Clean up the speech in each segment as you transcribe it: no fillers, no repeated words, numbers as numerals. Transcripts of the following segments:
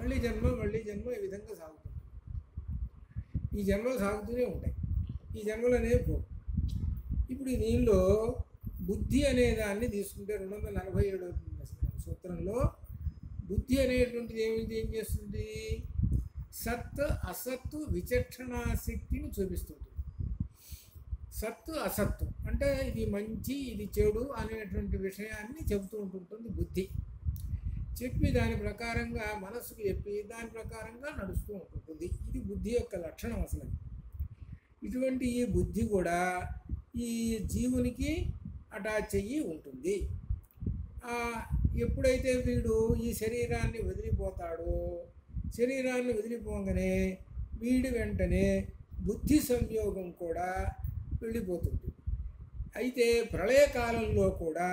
మళ్ళీ జన్మ ఈ విధంగా సాగుతుంది. ఈ జన్మలు సాగుతూనే ఉంటాయి. ఈ జన్మలు అనేవి పో. ఇప్పుడు దీనిలో బుద్ధి అనే దాన్ని తీసుకుంటే 247వ సూత్రంలో బుద్ధి అనేటువంటిది ఏం చేస్తుంది? సత్ అసత్తు విచక్షణా శక్తిని చూపిస్తుంది. సత్తు అసత్తు అంటే ఇది మంచి ఇది చెడు అనేటువంటి విషయాన్ని చెబుతూ ఉంటుంటుంది బుద్ధి. చెప్పి దాని ప్రకారంగా మనసుకు చెప్పి దాని ప్రకారంగా నడుస్తూ ఉంటుంటుంది. ఇది బుద్ధి యొక్క లక్షణం అసలు. ఇటువంటి ఈ బుద్ధి కూడా ఈ జీవునికి అటాచ్ అయ్యి ఉంటుంది. ఎప్పుడైతే వీడు ఈ శరీరాన్ని వదిలిపోతాడో, శరీరాన్ని వదిలిపోగానే వీడి వెంటనే బుద్ధి సంయోగం కూడా వెళ్ళిపోతుంది. అయితే ప్రళయకాలంలో కూడా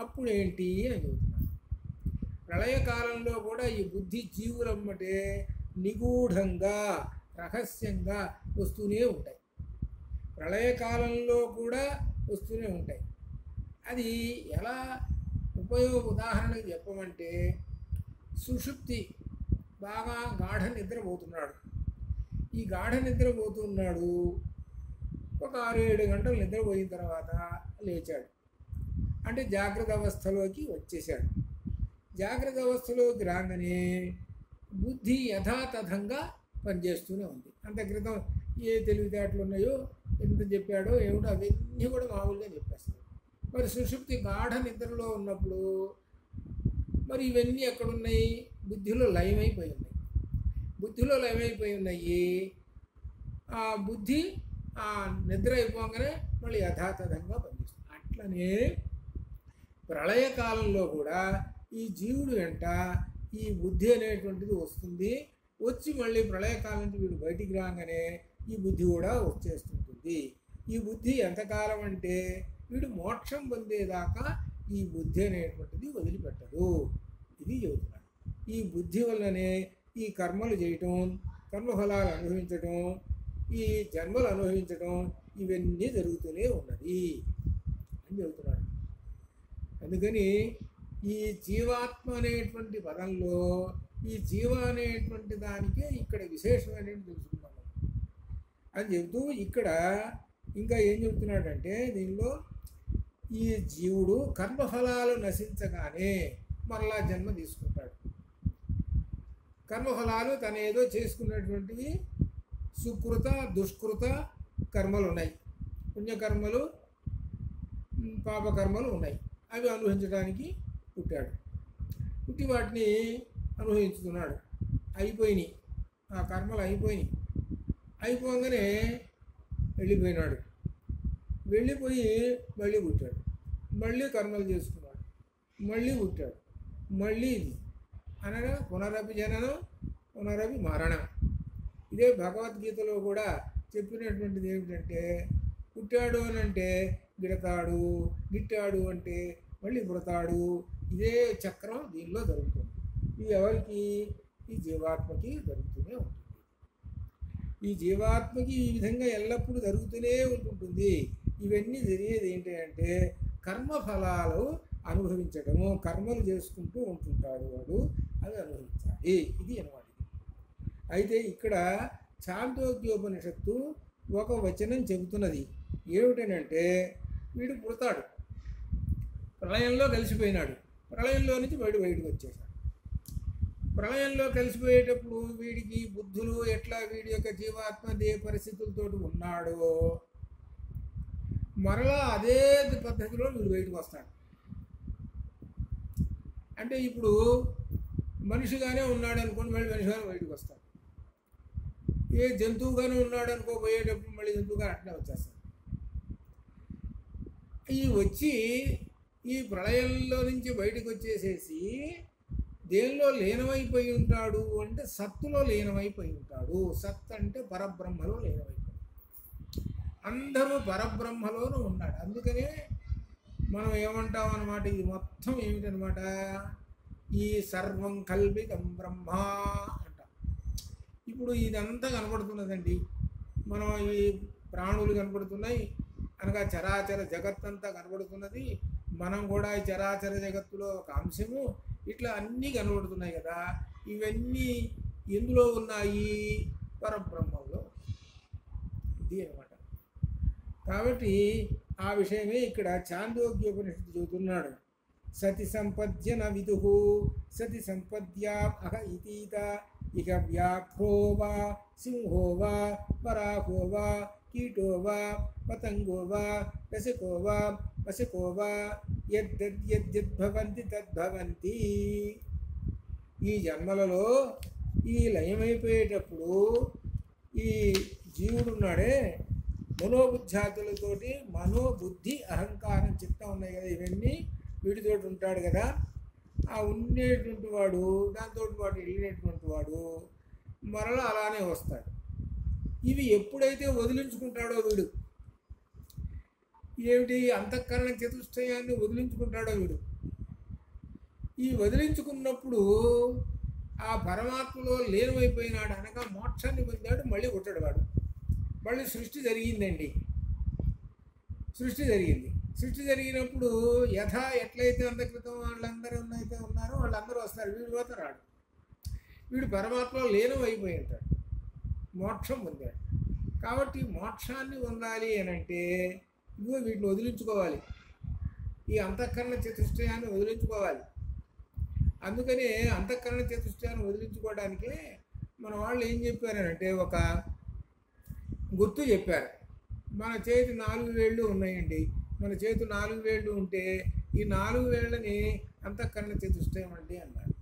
అప్పుడేంటి అని చెబుతున్నారు. ప్రళయకాలంలో కూడా ఈ బుద్ధి జీవులమ్మటే నిగూఢంగా రహస్యంగా వస్తూనే ఉంటాయి. ప్రళయకాలంలో కూడా వస్తూనే ఉంటాయి. అది ఎలా ఉదాహరణకు చెప్పమంటే, సుషుప్తి బాగా గాఢ నిద్రపోతున్నాడు. ఈ గాఢ నిద్రపోతున్నాడు, ఒక 6-7 గంటలు నిద్రపోయిన తర్వాత లేచాడు. అంటే జాగ్రత్త అవస్థలోకి వచ్చేసాడు. జాగ్రత్త అవస్థలోకి రాగానే బుద్ధి యథాతథంగా పనిచేస్తూనే ఉంది. అంత క్రితం ఏ తెలివితేటలు ఉన్నాయో, ఎంత చెప్పాడో ఏమిటో అవన్నీ కూడా మామూలుగా చెప్పేస్తాడు. మరి సుషుప్తి గాఢ నిద్రలో ఉన్నప్పుడు మరి ఇవన్నీ ఎక్కడున్నాయి? బుద్ధిలో లయమైపోయి ఉన్నాయి. బుద్ధిలో లయమైపోయి ఉన్నాయి. ఆ బుద్ధి ఆ నిద్ర అయిపోగానే మళ్ళీ యథాతథంగా పనిచేస్తుంది. అట్లనే ప్రళయకాలంలో కూడా ఈ జీవుడు వెంట ఈ బుద్ధి అనేటువంటిది వస్తుంది. వచ్చి మళ్ళీ ప్రళయకాలం నుంచి వీడు బయటికి రాగానే ఈ బుద్ధి కూడా వచ్చేస్తుంటుంది. ఈ బుద్ధి ఎంతకాలం అంటే వీడు మోక్షం పొందేదాకా ఈ బుద్ధి అనేటువంటిది వదిలిపెట్టదు. ఇది చెబుతున్నాడు. ఈ బుద్ధి వల్లనే ఈ కర్మలు చేయటం, కర్మఫలాలు అనుభవించటం, ఈ జన్మలు అనుభవించటం ఇవన్నీ జరుగుతూనే ఉన్నది అని చెబుతున్నాడు. అందుకని ఈ జీవాత్మ అనేటువంటి పదంలో ఈ జీవ అనేటువంటి దానికే ఇక్కడ విశేషమైనటువంటి తెలుసుకున్నాము అని చెబుతూ ఇక్కడ ఇంకా ఏం చెబుతున్నాడంటే, దీనిలో ఈ జీవుడు కర్మఫలాలు నశించగానే మరలా జన్మ తీసుకుంటాడు. కర్మఫలాలు తన ఏదో చేసుకున్నటువంటివి సుకృత దుష్కృత కర్మలు ఉన్నాయి, పుణ్యకర్మలు పాపకర్మలు ఉన్నాయి. అవి అనుభవించడానికి పుట్టాడు. పుట్టి వాటిని అనుభవించుతున్నాడు. అయిపోయినాయి, ఆ కర్మలు అయిపోయినాయి. అయిపోగానే వెళ్ళిపోయినాడు. వెళ్ళిపోయి మళ్ళీ పుట్టాడు. మళ్ళీ కర్మలు చేసుకున్నాడు. మళ్ళీ పుట్టాడు. మళ్ళీ ఇది అనగా పునరపి జననం పునరపి మరణం. ఇదే భగవద్గీతలో కూడా చెప్పినటువంటిది ఏమిటంటే, పుట్టాడు అని అంటే గిడతాడు, గిట్టాడు అంటే మళ్ళీ పుడతాడు. ఇదే చక్రం దీనిలో జరుగుతుంది. ఇది ఎవరికి? ఈ జీవాత్మకి జరుగుతూనే ఉంటుంది. ఈ జీవాత్మకి ఈ విధంగా ఎల్లప్పుడూ జరుగుతూనే ఉంటుంటుంది. ఇవన్నీ జరిగేది ఏంటంటే కర్మఫలాలు అనుభవించడము, కర్మలు చేసుకుంటూ ఉంటుంటాడు వాడు, అవి అనుభవించాలి. ఇది అన్నమాట. అయితే ఇక్కడ ఛాందోగ్యోపనిషత్తు ఒక వచనం చెబుతున్నది. ఏమిటనంటే, వీడు పుడతాడు, ప్రళయంలో కలిసిపోయినాడు, ప్రళయంలో నుంచి బయటకు వచ్చేసాడు. ప్రళయంలో కలిసిపోయేటప్పుడు వీడికి బుద్ధులు ఎట్లా వీడి యొక్క జీవాత్మ ఏ పరిస్థితులతో ఉన్నాడో మరలా అదే పద్ధతిలో వీడు బయటకు వస్తాడు. అంటే ఇప్పుడు మనిషిగానే ఉన్నాడు అనుకోండి, మళ్ళీ మనిషిగానే బయటకు వస్తాడు. ఏ జంతువుగానే ఉన్నాడు అనుకో, పోయేటప్పుడు మళ్ళీ జంతువుగా అట్లా వచ్చేస్తాడు. ఈ వచ్చి ఈ ప్రళయంలో నుంచి బయటకు వచ్చేసేసి దేనిలో లీనమైపోయి ఉంటాడు అంటే సత్తులో లీనమైపోయి ఉంటాడు. సత్ అంటే పరబ్రహ్మలో లీనమైపోయి, అందరూ పరబ్రహ్మలోనూ ఉన్నాడు. అందుకనే మనం ఏమంటాం అన్నమాట, ఇది మొత్తం ఏమిటనమాట, ఈ సర్వం కల్పితం బ్రహ్మ అంటాం. ఇప్పుడు ఇదంతా కనపడుతున్నదండి. మనం ఈ ప్రాణులు కనపడుతున్నాయి అనగా చరాచర జగత్తంతా కనపడుతున్నది. మనం కూడా ఈ చరాచర జగత్తులో ఒక అంశము. ఇట్లా అన్నీ కనబడుతున్నాయి కదా. ఇవన్నీ ఎందులో ఉన్నాయి? పరబ్రహ్మంలో. ఇది అనమాట. కాబట్టి ఆ విషయమే ఇక్కడ ఛాందోగ్యోపనిషత్తు చెబుతున్నాడు. సతి సంపద్య న విదుః సతి సంపద్యా అహ ఇతీత ఇక వ్యాఘ్రో వా సింహో వా వరాహో వా కీటో వా పతంగో వా రసికో వా వసికో వా యద్భవంతి తద్భవంతి. ఈ జన్మలలో ఈ లయమైపోయేటప్పుడు ఈ జీవుడున్నాడే మనోబుద్ధ్యాతులతోటి మనోబుద్ధి అహంకారం చిత్తం ఉన్నాయి కదా, ఇవన్నీ వీటితోటి ఉంటాడు కదా. ఆ ఉండేటువంటి వాడు దాంతో వాడు వెళ్ళినటువంటి వాడు మరలా అలానే వస్తాడు. ఇవి ఎప్పుడైతే వదిలించుకుంటాడో వీడు, ఏమిటి అంతఃకరణ చతుష్టయాన్ని వదిలించుకుంటాడో వీడు, ఈ వదిలించుకున్నప్పుడు ఆ పరమాత్మలో లీనమైపోయినాడు అనగా మోక్షాన్ని పొందాడు. మళ్ళీ పుట్టాడు వాడు. మళ్ళీ సృష్టి జరిగిందండి. సృష్టి జరిగింది. సృష్టి జరిగినప్పుడు ఎట్లయితే అంతక్రితం వాళ్ళందరూ అయితే ఉన్నారో వాళ్ళందరూ వస్తారు. వీడు పోతే రాడు. వీడు పరమాత్మలో లీనం అయిపోయి ఉంటాడు, మోక్షం పొందాడు. కాబట్టి మోక్షాన్ని పొందాలి అని అంటే ఇదిగో వీటిని వదిలించుకోవాలి. ఈ అంతఃకరణ చతుష్టయాన్ని వదిలించుకోవాలి. అందుకనే అంతఃకరణ చతుష్టయాన్ని వదిలించుకోవడానికే మన వాళ్ళు ఏం చెప్పారనంటే ఒక గుర్తు చెప్పారు. మన చేతి 4 వేళ్ళు ఉన్నాయండి. మన చేతి 4 వేళ్ళు ఉంటే ఈ 4 వేళ్ళని అంతఃకరణ చతుష్టయం అండి అన్నారు.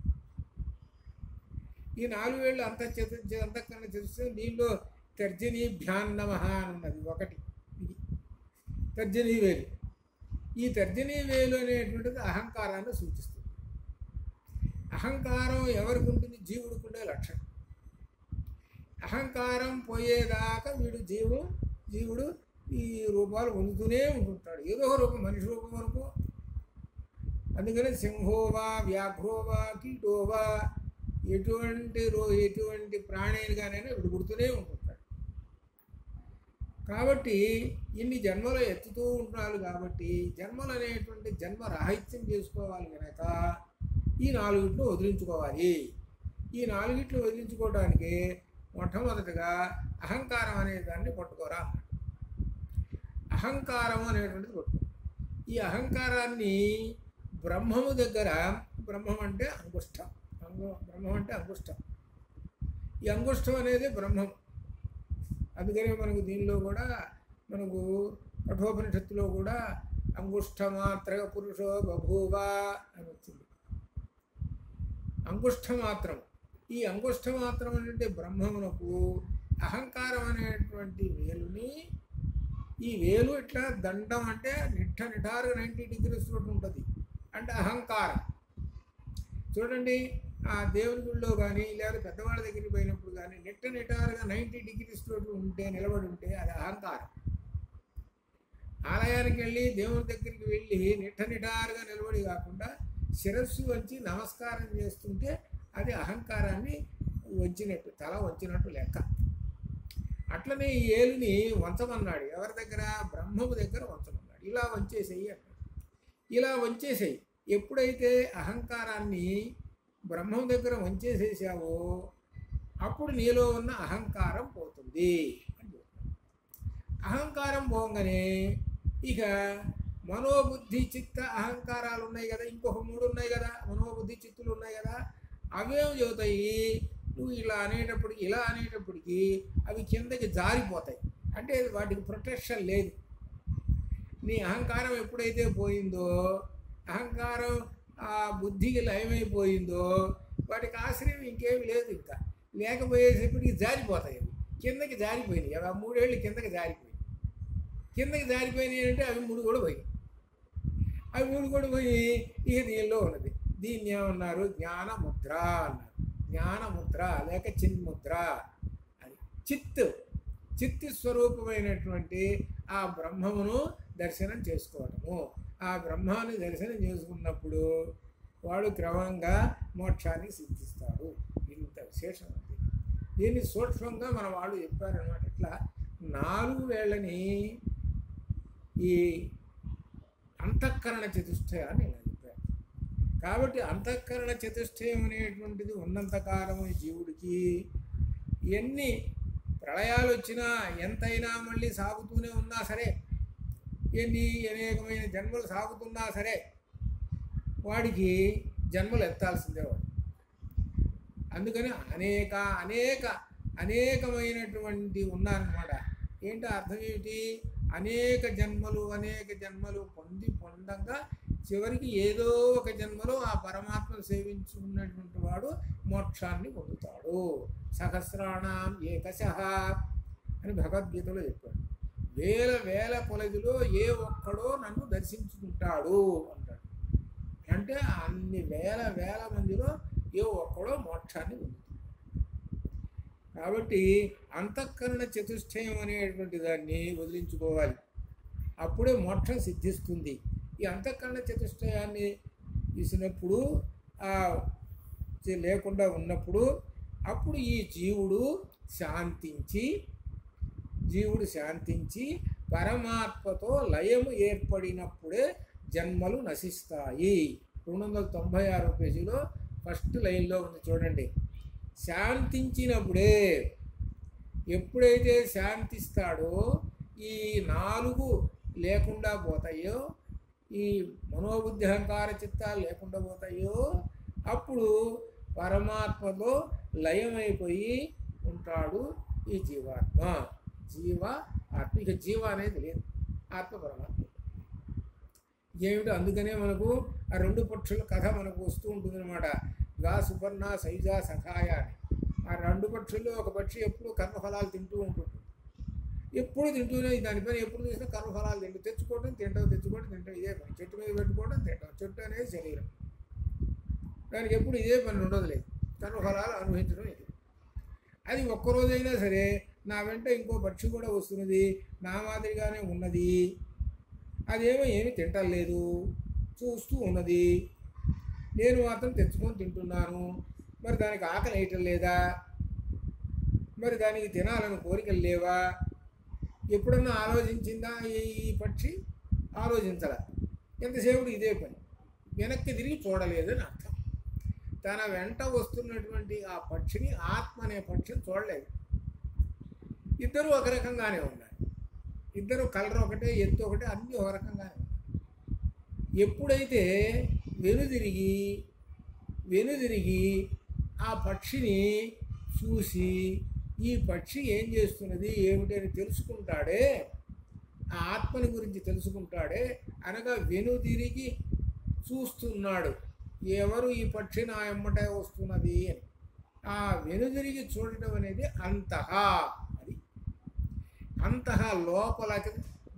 ఈ 4 వేళ్ళు అంతఃకరణ చతుష్టయం. దీనిలో తర్జనీభ్యాన్నమః అని ఉన్నది ఒకటి. ఇది తర్జనీ వేలు. ఈ తర్జనీ వేలు అనేటువంటిది అహంకారాన్ని సూచిస్తుంది. అహంకారం ఎవరికి ఉంటుంది? జీవుడికి ఉండే లక్షణం. అహంకారం పోయేదాకా జీవుడు ఈ రూపాలు పొందుతూనే ఉంటుంటాడు, ఏదో రూపం, మనిషి రూపం వరకు. అందుకని సింహోవా వ్యాఘ్రోవా కీటోవా ఎటువంటి ప్రాణిగానైనా వీడు పుడుతూనే ఉంటుంటాడు. కాబట్టి ఇన్ని జన్మలు ఎత్తుతూ ఉంటున్నారు. కాబట్టి జన్మలు అనేటువంటి జన్మ రాహిత్యం చేసుకోవాలి కనుక ఈ 4 వదిలించుకోవాలి. ఈ 4 వదిలించుకోవడానికి మొట్టమొదటిగా అహంకారం అనే దాన్ని పట్టుకోరా అన్నాడు. అహంకారం అనేటువంటిది పట్టుకో. ఈ అహంకారాన్ని బ్రహ్మము దగ్గర, బ్రహ్మం అంటే అంగుష్టం, బ్రహ్మం అంటే అంగుష్టం. ఈ అంగుష్టం అనేది బ్రహ్మం. అందుకనే మనకు దీనిలో కూడా మనకు కఠోపనిషత్తులో కూడా అంగుష్టమాత్ర పురుషో బభూవ అని వచ్చింది. అంగుష్టమాత్రం. ఈ అంగుష్టమాత్రం అంటే బ్రహ్మమునకు అహంకారం అనేటువంటి వేలుని, ఈ వేలు ఇట్లా దండం అంటే నిటారుగా 90 degrees తోటి ఉంటుంది అంటే అహంకారం. చూడండి, ఆ దేవుని గుళ్ళో కానీ లేదా పెద్దవాళ్ళ దగ్గరికి పోయినప్పుడు కానీ నిటారుగా 90 degrees తోటి ఉంటే, నిలబడి ఉంటే అది అహంకారం. ఆలయానికి వెళ్ళి దేవుని దగ్గరికి వెళ్ళి నిటారుగా నిలబడి కాకుండా శిరస్సు వంచి నమస్కారం చేస్తుంటే అది అహంకారాన్ని వంచినట్టు, తల వంచినట్టు లెక్క. అట్లనే ఈ ఏలుని వంచమన్నాడు. ఎవరి దగ్గర? బ్రహ్మము దగ్గర వంచమన్నాడు. ఇలా వంచేసేయి అన్నాడు. ఇలా వంచేసేయి. ఎప్పుడైతే అహంకారాన్ని బ్రహ్మం దగ్గర వంచేసేసావో అప్పుడు నీలో ఉన్న అహంకారం పోతుంది అని. అహంకారం పోగానే ఇక మనోబుద్ధి చిత్త అహంకారాలు ఉన్నాయి కదా, ఇంకొక 3 ఉన్నాయి కదా, మనోబుద్ధి చిత్తులు ఉన్నాయి కదా. అవేమి చెబుతాయి? నువ్వు ఇలా అనేటప్పటికి అవి కిందకి జారిపోతాయి. అంటే వాటికి ప్రొటెక్షన్ లేదు. నీ అహంకారం ఎప్పుడైతే పోయిందో, అహంకారం ఆ బుద్ధికి లయమైపోయిందో వాటికి ఆశ్రయం ఇంకేమి లేదు. ఇంకా లేకపోయేటప్పటికి జారిపోతాయి. అవి కిందకి జారిపోయినాయి. అవి ఆ 3 ఏళ్ళు కిందకి జారిపోయినాయి అంటే అవి 3 కూడా పోయి, అవి 3 కూడా పోయి ఇక దీనిలో ఉన్నది. దీన్ని ఏమన్నారు? జ్ఞానముద్ర అన్నారు. జ్ఞానముద్ర లేక చిన్ముద్ర అని. చిత్తు స్వరూపమైనటువంటి ఆ బ్రహ్మమును దర్శనం చేసుకోవటము. ఆ బ్రహ్మాన్ని దర్శనం చేసుకున్నప్పుడు వాడు క్రమంగా మోక్షాన్ని సిద్ధిస్తాడు. ఇంత విశేషం ఉంది. దీన్ని సూక్ష్మంగా మన వాళ్ళు చెప్పారనమాట. ఇట్లా 4 వేళ్ళని ఈ అంతఃకరణ చతుష్టయాన్ని ఇలా చెప్పారు. కాబట్టి అంతఃకరణ చతుష్టయం అనేటువంటిది ఉన్నంతకాలం ఈ జీవుడికి ఎన్ని ప్రళయాలు వచ్చినా ఎంతైనా మళ్ళీ సాగుతూనే ఉన్నా సరే, ఎన్ని అనేకమైన జన్మలు సాగుతున్నా సరే వాడికి జన్మలు ఎత్తాల్సిందే వాడు. అందుకని అనేకమైనటువంటి ఉన్నారన్నమాట. ఏంటో అర్థం ఏమిటి? అనేక జన్మలు పొందంగా చివరికి ఏదో ఒక జన్మలో ఆ పరమాత్మను సేవించుకున్నటువంటి వాడు మోక్షాన్ని పొందుతాడు. సహస్రాణం ఏకశః అని భగవద్గీతలో చెప్పాడు. వేల కొలదిలో ఏ ఒక్కడో నన్ను దర్శించుకుంటాడు అంటాడు. అంటే అన్ని వేల మందిలో ఏ ఒక్కడో మోక్షాన్ని పొందుతాడు. కాబట్టి అంతఃకరణ చతుష్టయం అనేటువంటి దాన్ని వదిలించుకోవాలి. అప్పుడే మోక్షం సిద్ధిస్తుంది. ఈ అంతఃకరణ చతుష్టయాన్ని తీసినప్పుడు లేకుండా ఉన్నప్పుడు అప్పుడు ఈ జీవుడు శాంతించి పరమాత్మతో లయము ఏర్పడినప్పుడే జన్మలు నశిస్తాయి. 296 పేజీలో ఫస్ట్ లైన్లో ఉంది చూడండి. శాంతించినప్పుడే, ఎప్పుడైతే శాంతిస్తాడో ఈ 4 లేకుండా పోతాయో, ఈ మనోబుద్ధి అహంకార చిత్తాలు లేకుండా పోతాయో, అప్పుడు పరమాత్మలో లయమైపోయి ఉంటాడు ఈ జీవాత్మ. ఆత్మ, ఇక జీవ అనేది లేదు, ఆత్మ పరమాత్మ ఏమిటో. అందుకనే మనకు ఆ 2 పక్షుల కథ మనకు వస్తూ ఉంటుంది అనమాట. గా సుపర్ణ సైజ సఖాయ అని. ఆ 2 పక్షుల్లో ఒక పక్షి ఎప్పుడు కర్మఫలాలు తింటూ ఉంటుంది. ఎప్పుడు తింటూనే, దాని పని ఎప్పుడు చూసినా కర్మఫలాలు తెచ్చుకోవడం తింటాం, ఇదే పని. చెట్టు మీద పెట్టుకోవడం తింటాం. చెట్టు అనేది శరీరం, దానికి ఎప్పుడు ఇదే పని ఉండదు లేదు, కర్మఫలాలు అనుభవించడం ఇది. అది ఒక్కరోజైనా సరే నా వెంట ఇంకో పక్షి కూడా వస్తున్నది, నా మాదిరిగానే ఉన్నది, అదేమో ఏమి తింటలేదు, చూస్తూ ఉన్నది, నేను మాత్రం తెచ్చుకొని తింటున్నాను, మరి దానికి ఆకలి వేయటం లేదా, మరి దానికి తినాలని కోరికలు లేవా? ఎప్పుడన్నా ఆలోచించిందా ఈ పక్షి? ఆలోచించాల. ఎంతసేపు ఇదే పని, వెనక్కి తిరిగి చూడలేదని అర్థం. తన వెంట వస్తున్నటువంటి ఆ పక్షిని, ఆత్మ అనే పక్షిని చూడలేదు. ఇద్దరు ఒక రకంగానే ఉన్నారు, ఇద్దరు కలర్ ఒకటే, ఎత్తు ఒకటే, అన్నీ ఒక రకంగానే ఉన్నాయి. ఎప్పుడైతే వెనుదిరిగి ఆ పక్షిని చూసి ఈ పక్షి ఏం చేస్తున్నది ఏమిటని తెలుసుకుంటాడే, ఆ ఆత్మని గురించి తెలుసుకుంటాడే, అనగా వెనుదిరిగి చూస్తున్నాడు. ఎవరు ఈ పక్షి నా ఎమ్మటే వస్తున్నది అని ఆ వెనుదిరిగి చూడటం అనేది అంతహా. అది అంతహా లోపల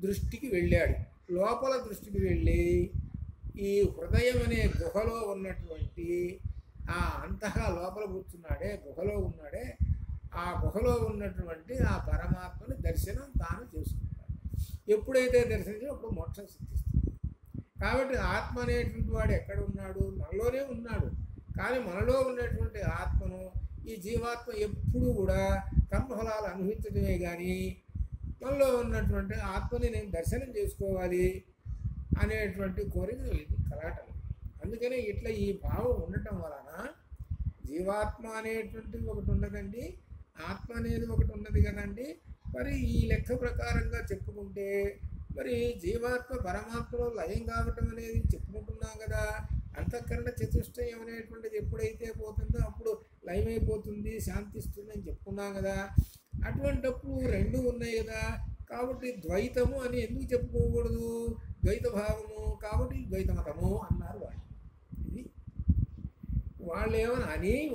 దృష్టికి వెళ్ళాడు. లోపల దృష్టికి వెళ్ళి ఈ హృదయం అనే గుహలో ఉన్నటువంటి ఆ అంతహా లోపల కూర్చున్నాడే, గుహలో ఉన్నాడే, ఆ గుహలో ఉన్నటువంటి ఆ పరమాత్మని దర్శనం తాను చేసుకుంటాడు. ఎప్పుడైతే దర్శించో అప్పుడు మోక్షం సిద్ధిస్తుంది. కాబట్టి ఆత్మ అనేటువంటి వాడు ఎక్కడ ఉన్నాడు? మనలోనే ఉన్నాడు. కానీ మనలో ఉన్నటువంటి ఆత్మను ఈ జీవాత్మ ఎప్పుడూ కూడా కర్మఫలాలు అనుభవించడమే కానీ మనలో ఉన్నటువంటి ఆత్మని నేను దర్శనం చేసుకోవాలి అనేటువంటి కోరిక కలగటం. అందుకనే ఇట్లా ఈ భావం ఉండటం వలన జీవాత్మ అనేటువంటిది ఒకటి ఉండదండి, ఆత్మ అనేది ఒకటి ఉన్నది కదండి. మరి ఈ లెక్క ప్రకారంగా చెప్పుకుంటే మరి జీవాత్మ పరమాత్మలో లయం కావటం అనేది చెప్పుకుంటున్నాం కదా. అంతఃకరణ చతుష్టయం అనేటువంటిది ఎప్పుడైతే పోతుందో అప్పుడు లయమైపోతుంది, శాంతిస్తుంది అని చెప్పుకున్నాం కదా. అటువంటిప్పుడు 2 ఉన్నాయి కదా. కాబట్టి ద్వైతము అని ఎందుకు చెప్పుకోకూడదు? ద్వైత భావము కాబట్టి ద్వైత మతము అన్నారు వాళ్ళు. ఇది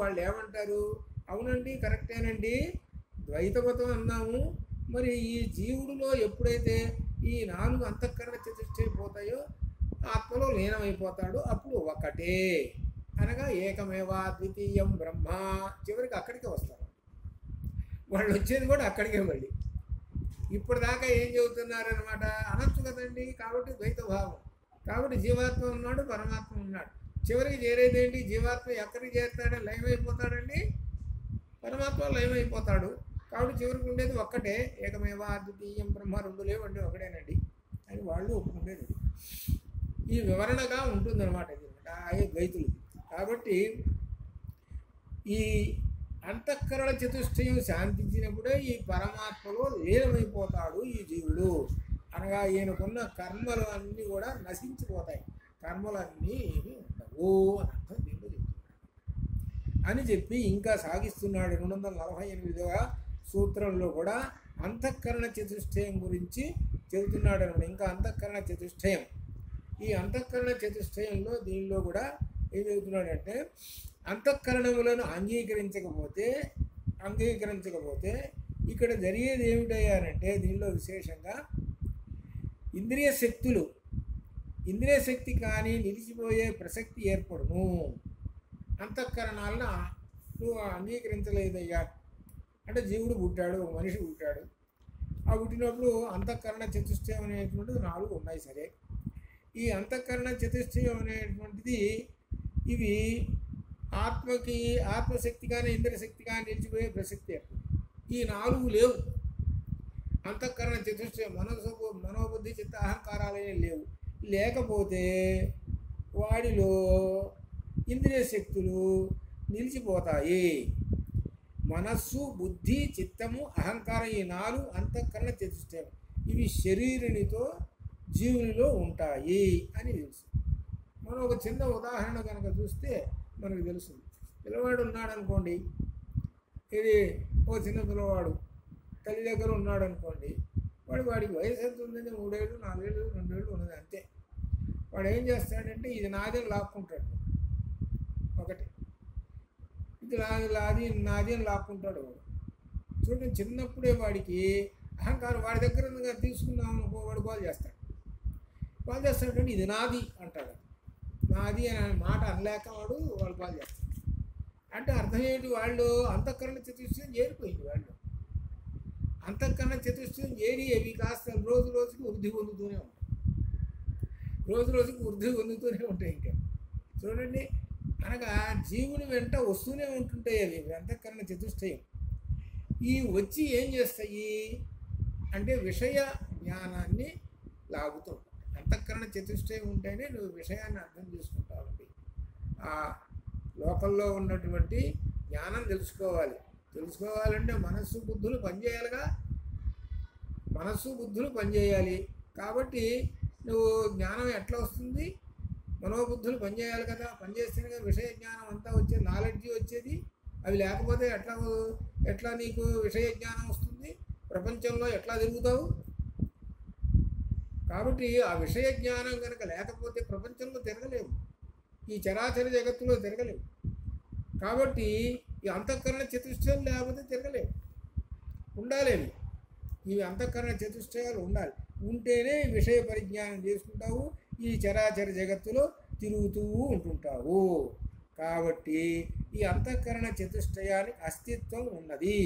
వాళ్ళు ఏమంటారు? అవునండి, కరెక్టేనండి, ద్వైత మతం అన్నాము. మరి ఈ జీవుడిలో ఎప్పుడైతే ఈ 4 అంతఃకరణ చతుష్టయం పోతాయో ఆత్మలో లీనమైపోతాడు, అప్పుడు ఒకటే, అనగా ఏకమేవా ద్వితీయం బ్రహ్మ. చివరికి అక్కడికే వస్తారు వాళ్ళు. వచ్చేది కూడా అక్కడికే. మళ్ళీ ఇప్పటిదాకా ఏం చెబుతున్నారనమాట? అనొచ్చు కదండి. కాబట్టి ద్వైత భావం, కాబట్టి జీవాత్మ ఉన్నాడు, పరమాత్మ ఉన్నాడు. చివరికి చేరేదేంటి? జీవాత్మ ఎక్కడికి చేస్తాడని లయమైపోతాడండి, పరమాత్మ లయమైపోతాడు. కాబట్టి చివరికి ఉండేది ఒక్కటే, ఏకమేవా అద్వితీయం బ్రహ్మ. 2 లేవండి, ఒకటేనండి అని వాళ్ళు ఒప్పుకునేది. ఈ వివరణగా ఉంటుందన్నమాట ఇది. ద్వైతులు. కాబట్టి ఈ అంతఃకరణ చతుష్టయం శాంతించినప్పుడే ఈ పరమాత్మలో లీనమైపోతాడు ఈ జీవుడు. అనగా ఈయనకున్న కర్మలు అన్నీ కూడా నశించిపోతాయి, కర్మలన్నీ ఏమీ ఉండవు అని అర్థం దీంట్లో చెప్తున్నాడు అని చెప్పి ఇంకా సాగిస్తున్నాడు. 248వ సూత్రంలో కూడా అంతఃకరణ చతుష్టయం గురించి చెబుతున్నాడు అనమాట. ఇంకా అంతఃకరణ చతుష్టయం, ఈ అంతఃకరణ చతుష్టయంలో దీనిలో కూడా ఏం చెబుతున్నాడంటే, అంతఃకరణములను అంగీకరించకపోతే ఇక్కడ జరిగేది ఏమిటయ్యానంటే, దీనిలో విశేషంగా ఇంద్రియ శక్తి కానీ నిలిచిపోయే ప్రసక్తి ఏర్పడును. అంతఃకరణాలను నువ్వు అంగీకరించలేదయ్యా అంటే, జీవుడు పుట్టాడు, ఒక మనిషి పుట్టాడు. ఆ పుట్టినప్పుడు అంతఃకరణ చతుష్టయం అనేటువంటిది 4 ఉన్నాయి. సరే, ఈ అంతఃకరణ చతుష్టయం అనేటువంటిది ఇవి ఆత్మశక్తి కానీ ఇంద్రియ శక్తి కానీ నిలిచిపోయే ప్రసక్తి ఏర్పడుతుంది. ఈ 4 లేవు. అంతఃకరణ చతుష్టయం మనోబుద్ధి చిత్త అహంకారాలే లేవు. లేకపోతే వాడిలో ఇంద్రియ శక్తులు నిలిచిపోతాయి. మనస్సు, బుద్ధి, చిత్తము, అహంకారం, ఈ 4 అంతఃకరణ చతుష్టయం. ఇవి శరీరునితో జీవునిలో ఉంటాయి అని తెలుసు. మనం ఒక చిన్న ఉదాహరణ కనుక చూస్తే మనకు తెలుస్తుంది. పిల్లవాడు ఉన్నాడు అనుకోండి, ఇది ఓ చిన్న పిల్లవాడు తల్లి దగ్గర ఉన్నాడు అనుకోండి, వాడికి వయసు ఎంత ఉందండి? 3 ఏళ్ళు 4 ఏళ్ళు 2 ఏళ్ళు ఉన్నది, అంతే. వాడు ఏం చేస్తాడంటే, ఇది నాదే లాక్కుంటాడు. ఒకటి ఇది నాది అని లాక్కుంటాడు వాడు. చూడండి, చిన్నప్పుడే వాడికి అహంకారం వాడి దగ్గర తీసుకున్నాం అనుకో, వాడు కాల్ చేస్తాడంటే ఇది నాది అంటాడు. నాది అనే మాట అనలేక వాడు కాల్ చేస్తాడు. అంటే అర్థం ఏంటి? వాళ్ళు అంతఃకరణ చతుష్టయం చేరిపోయింది. వాళ్ళు అంతఃకరణ చతుష్టయం చేరి అవి కాస్త రోజు రోజుకి వృద్ధి పొందుతూనే ఉంటాయి. ఇంకా చూడండి, అనగా జీవుని వెంట వస్తూనే ఉంటుంటాయి అవి అంతఃకరణ చతుష్టయం. ఈ వచ్చి ఏం చేస్తాయి అంటే విషయ జ్ఞానాన్ని లాగుతూ ఉంటాయి. అంతఃకరణ చతుష్టయం ఉంటేనే నువ్వు విషయాన్ని అర్థం చేసుకుంటావు. ఆ లోకంలో ఉన్నటువంటి జ్ఞానం తెలుసుకోవాలంటే మనస్సు బుద్ధులు పనిచేయాలి. కాబట్టి నువ్వు జ్ఞానం ఎట్లా వస్తుంది? మనోబుద్ధులు పనిచేయాలి కదా. పనిచేస్తేనే విషయ జ్ఞానం అంతా వచ్చేది, నాలెడ్జి వచ్చేది. అవి లేకపోతే ఎట్లా నీకు విషయ జ్ఞానం వస్తుంది? ప్రపంచంలో ఎట్లా తిరుగుతావు? కాబట్టి ఆ విషయ జ్ఞానం కనుక లేకపోతే ప్రపంచంలో తిరగలేవు, ఈ చరాచర జగత్తులో తిరగలేవు. కాబట్టి ఈ అంతఃకరణ చతుష్టయం లేకపోతే తిరగలేవు, ఉండాలేవి. ఈ అంతఃకరణ చతుష్టయాలు ఉంటేనే విషయ పరిజ్ఞానం చేసుకుంటావు, ఈ చరాచర జగత్తులో తిరుగుతూ ఉంటుంటావు. కాబట్టి ఈ అంతఃకరణ చతుష్టయానికి అస్తిత్వం ఉన్నది.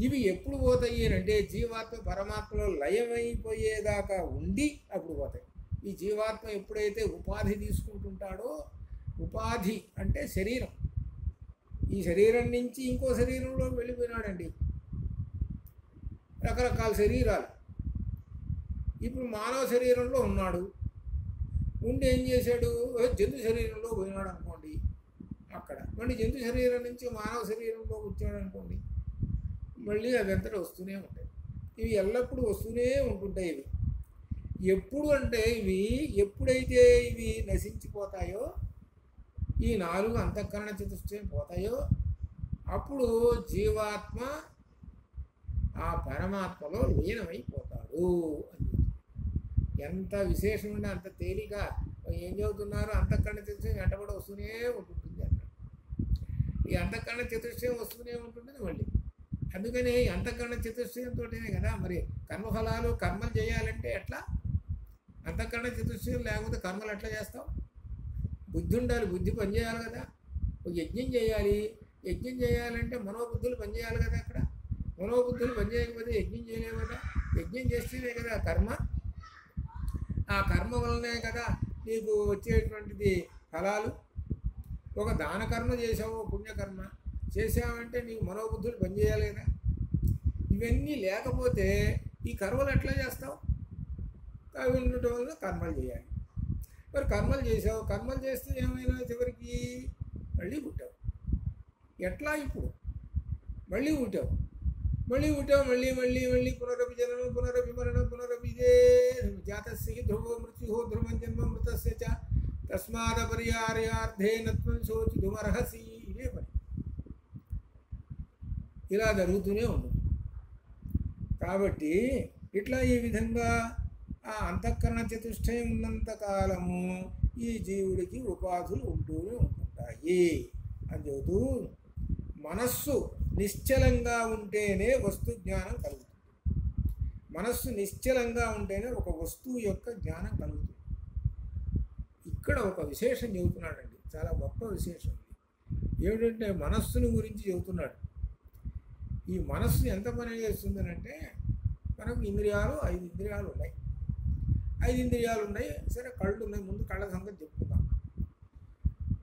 ఇవి ఎప్పుడు పోతాయి అంటే, జీవాత్మ పరమాత్మలో లయమైపోయేదాకా ఉండి అప్పుడు పోతాయి. ఈ జీవాత్మ ఎప్పుడైతే ఉపాధి తీసుకుంటుంటాడో, ఉపాధి అంటే శరీరం, ఈ శరీరం నుంచి ఇంకో శరీరంలో వెళ్ళిపోయినాడండి. రకరకాల శరీరాలు. ఇప్పుడు మానవ శరీరంలో ఉన్నాడు, ఉండి ఏం చేశాడు? జంతు శరీరంలో పోయినాడు అనుకోండి. అక్కడ మళ్ళీ జంతు శరీరం నుంచి మానవ శరీరంలో వచ్చాడు అనుకోండి, మళ్ళీ అవి అంతటా వస్తూనే ఉంటాయి. ఇవి ఎల్లప్పుడూ వస్తూనే ఉంటుంటాయి. ఇవి ఎప్పుడు అంటే, ఎప్పుడైతే ఇవి నశించిపోతాయో, ఈ 4 అంతఃకరణ చతుష్టయం పోతాయో, అప్పుడు జీవాత్మ ఆ పరమాత్మలో లీనమైపోతాడు అని. ఎంత విశేషం ఉంటే అంత తేలిక. ఏం చదువుతున్నారు? అంతఃకరణ చతుష్టయం వెంటబడి వస్తూనే ఉంటుంది అన్నాడు. ఈ అంతఃకరణ చతుష్టయం వస్తూనే ఉంటుంది మళ్ళీ. అందుకని అంతఃకరణ చతుష్టయంతోనే కదా మరి కర్మలు చేయాలంటే ఎట్లా? అంతఃకరణ చతుష్టయం లేకపోతే కర్మలు ఎట్లా చేస్తావు? బుద్ధి ఉండాలి, బుద్ధి పనిచేయాలి కదా. ఒక యజ్ఞం చేయాలంటే మనోబుద్ధులు పనిచేయాలి కదా. అక్కడ మనోబుద్ధులు పనిచేయకపోతే యజ్ఞం చేయలేవు కదా. యజ్ఞం చేస్తేనే కదా కర్మ. ఆ కర్మ వలనే కదా నీకు వచ్చేటువంటిది ఫలాలు. ఒక దాన కర్మ చేసావు, పుణ్యకర్మ చేసావంటే నీకు మనోబుద్ధులు పనిచేయాలి కదా. ఇవన్నీ లేకపోతే ఈ కర్మలు ఎట్లా చేస్తావు? అవి ఉండటం వల్ల కర్మలు చేయాలి. మరి కర్మలు చేసావు, కర్మలు చేస్తే ఏమైనా చివరికి మళ్ళీ పుట్టావు. ఎట్లా ఇప్పుడు మళ్ళీ పుట్టావు, మళ్ళీ పునరపి జననం పునరపి మరణం పునరపి ఇదే జాతస్య ధ్రువో మృత్యు ధ్రువం జన్మ మృతస్య చ తస్మాదపర్యార్యార్థే నత్వం శోచితుమర్హసి. ఇదే పని, ఇలా జరుగుతూనే ఉంటుంది. కాబట్టి ఇట్లా ఈ విధంగా ఆ అంతఃకరణ చతుష్టయం ఉన్నంత కాలము ఈ జీవుడికి ఉపాధులు ఉంటూనే ఉంటుంటాయి అని చెబుతూ, మనస్సు నిశ్చలంగా ఉంటేనే వస్తు జ్ఞానం కలుగుతుంది. మనస్సు నిశ్చలంగా ఉంటేనే ఒక వస్తువు యొక్క జ్ఞానం కలుగుతుంది. ఇక్కడ ఒక విశేషం చెబుతున్నాడండి, చాలా గొప్ప విశేషం. ఏమిటంటే మనస్సుని గురించి చెబుతున్నాడు. ఈ మనస్సు ఎంత పని చేస్తుందనంటే, మనకు ఇంద్రియాలు 5 ఇంద్రియాలు ఉన్నాయి. 5 ఇంద్రియాలు ఉన్నాయి, సరే కళ్ళు ఉన్నాయి. ముందు కళ్ళ సంగతి చెప్పుకుందాం.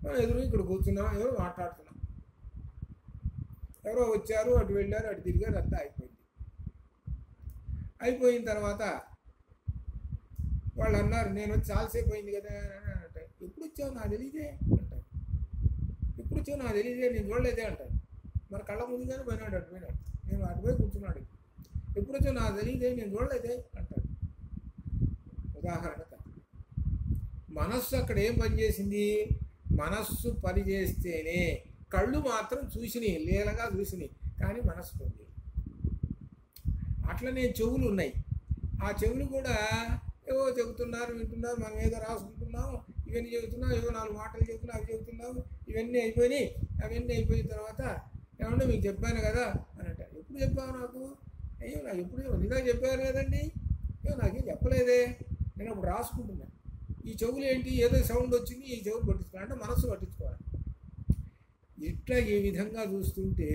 మనం ఎదురు ఇక్కడ కూర్చున్నాం, ఎవరు మాట్లాడుతున్నాం, ఎవరో వచ్చారు, అటు వెళ్ళారు, అటు తిరిగారు, అంతా అయిపోయింది. అయిపోయిన తర్వాత వాళ్ళు అన్నారు, నేను వచ్చి చాలాసేపు అయింది కదా అని అంటారు. ఎప్పుడు వచ్చావు నాకు తెలియదే అంటారు. ఎప్పుడు వచ్చావు నాకు తెలియదే, నేను చూడలేదే అంటారు. మరి కళ్ళ ముందుగానే పోయినాడు, అటు పోయినాడు, నేను అటు పోయి కూర్చున్నాడు. ఎప్పుడు వచ్చావు నాకు తెలియదే, నేను చూడలేదే అంటాడు. ఉదాహరణ, మనస్సు అక్కడ ఏం పనిచేసింది? మనస్సు పని చేస్తేనే, కళ్ళు మాత్రం చూసినాయి, లీలగా చూసినాయి, కానీ మనస్సు పని. అట్లనే చెవులు ఉన్నాయి, ఆ చెవులు కూడా ఏవో చెబుతున్నారు, వింటున్నారు, మనం ఏదో రాసుకుంటున్నాము, ఇవన్నీ చెబుతున్నాం, ఏవో 4 మాటలు చెబుతున్నాం, అవి చెబుతున్నాము, ఇవన్నీ అయిపోయినాయి. అవన్నీ అయిపోయిన తర్వాత ఏమంటే మీకు చెప్పాను కదా అని అంటారు. ఎప్పుడు చెప్పావు నాకు? అయ్యో నాకు ఎప్పుడు నిజంగా చెప్పారు కదండి, అయ్యో నాకేం చెప్పలేదే, నేను అప్పుడు రాసుకుంటున్నాను. ఈ చెవులు ఏంటి, ఏదో సౌండ్ వచ్చింది, ఈ చెవులు పట్టించుకోవాలంటే మనస్సు పట్టించుకోవాలి. ఇట్లా ఈ విధంగా చూస్తుంటే,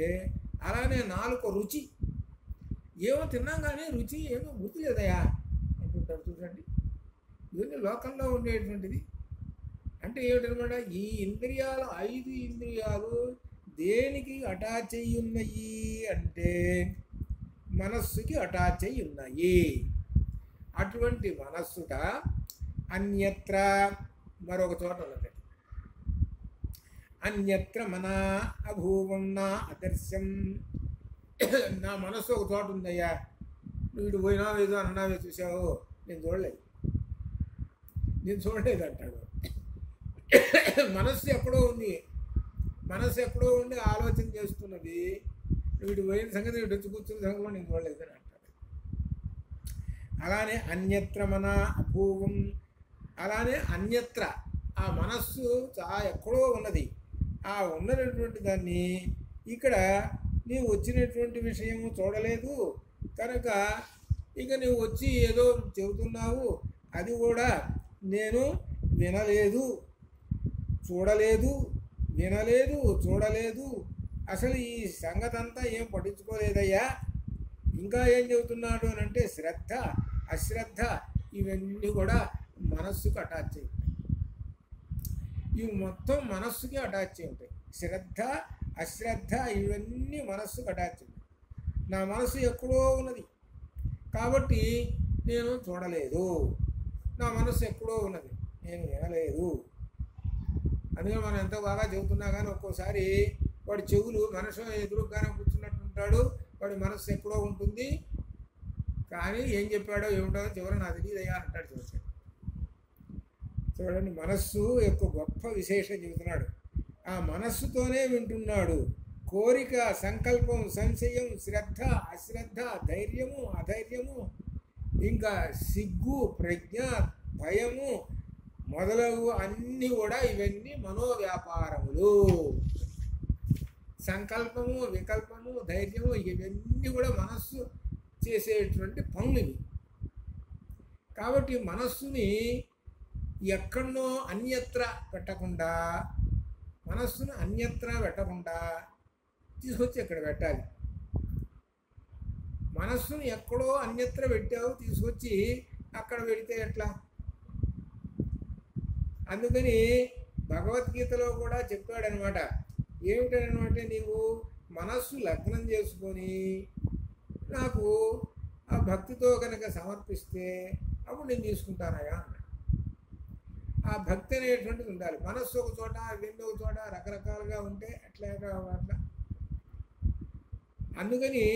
అలానే నాలుక రుచి, ఏమో తిన్నాం కానీ రుచి ఏమో గుర్తులేదయా అంటుంటారు. చూడండి, ఇవన్నీ లోకంలో ఉండేటువంటిది. అంటే ఏమిటనమాట, ఈ ఇంద్రియాలు 5 ఇంద్రియాలు దేనికి అటాచ్ అయ్యి ఉన్నాయి అంటే మనస్సుకి అటాచ్ అయ్యి ఉన్నాయి. అటువంటి మనస్సుట అన్యత్ర, మరొక చోట ఉన్నది, అన్యత్ర మన అభూవం నా అదర్శం. నా మనస్సు ఒక చోట ఉందయ్యా, వీడు పోయినావు ఏదో అన్నావే చూసావు, నేను చూడలేదు అంటాడు. మనస్సు ఎక్కడో ఉంది, మనస్సు ఎక్కడో ఉండి ఆలోచన చేస్తున్నది, వీడు పోయిన సంగతి, వీడు వచ్చి కూర్చున్న సంగతి నేను చూడలేదు అని అంటాడు. అలానే అన్యత్ర మన అభూవం, అలానే అన్యత్ర ఆ మనస్సు చాలా ఎక్కడో ఉన్నది. ఆ ఉన్నటువంటి దాన్ని ఇక్కడ నీవు వచ్చినటువంటి విషయము చూడలేదు కనుక ఇక నువ్వు వచ్చి ఏదో చెబుతున్నావు, అది కూడా నేను వినలేదు, చూడలేదు, వినలేదు, చూడలేదు, అసలు ఈ సంగతి అంతా ఏం పట్టించుకోలేదయ్యా. ఇంకా ఏం చెబుతున్నాడు అని అంటే శ్రద్ధ, అశ్రద్ధ ఇవన్నీ కూడా మనస్సుకు అటాచ్ అయి ఉంటాయి. ఇవి మొత్తం మనస్సుకి అటాచ్ అయి ఉంటాయి. శ్రద్ధ, అశ్రద్ధ ఇవన్నీ మనస్సుకు అటాచ్ అయి ఉంటాయి. నా మనస్సు ఎక్కడో ఉన్నది కాబట్టి నేను చూడలేదు, నా మనస్సు ఎక్కడో ఉన్నది నేను వినలేదు. అందుకని మనం ఎంతో బాగా చెబుతున్నా కానీ ఒక్కోసారి వాడి చెవులు మనసు ఎదురుగానే కూర్చున్నట్టు ఉంటాడు, వాడి మనస్సు ఎక్కడో ఉంటుంది, కానీ ఏం చెప్పాడో ఏమిటో చివరి నాకు తెలియదయ్యా అంటాడు. చూడండి, మనస్సు యొక్క గొప్ప విశేషం చెబుతున్నాడు. ఆ మనస్సుతోనే వింటున్నాడు. కోరిక, సంకల్పం, సంశయం, శ్రద్ధ, అశ్రద్ధ, ధైర్యము, అధైర్యము, ఇంకా సిగ్గు, ప్రజ్ఞ, భయము మొదలగు అన్నీ కూడా ఇవన్నీ మనోవ్యాపారములు. సంకల్పము, వికల్పము, ధైర్యము ఇవన్నీ కూడా మనస్సు చేసేటువంటి పనులు ఇవి. కాబట్టి మనస్సుని ఎక్కడనో అన్యత్ర పెట్టకుండా, మనస్సును అన్యత్ర పెట్టకుండా తీసుకొచ్చి ఇక్కడ పెట్టాలి. మనస్సును ఎక్కడో అన్యత్ర పెట్టావు, తీసుకొచ్చి అక్కడ పెడితే ఎట్లా? అందుకని భగవద్గీతలో కూడా చెప్పాడనమాట. ఏమిటనమాట, నీవు మనస్సు లగ్నం చేసుకొని నాకు ఆ భక్తితో కనుక సమర్పిస్తే అప్పుడు నేను తీసుకుంటానయా అన్నాడు. ఆ ఆ భక్తి అనేటువంటిది ఉండాలి. మనస్సు ఒక చోట, రెండు ఒక చోట రకరకాలుగా ఉంటే అట్లా. అందుకని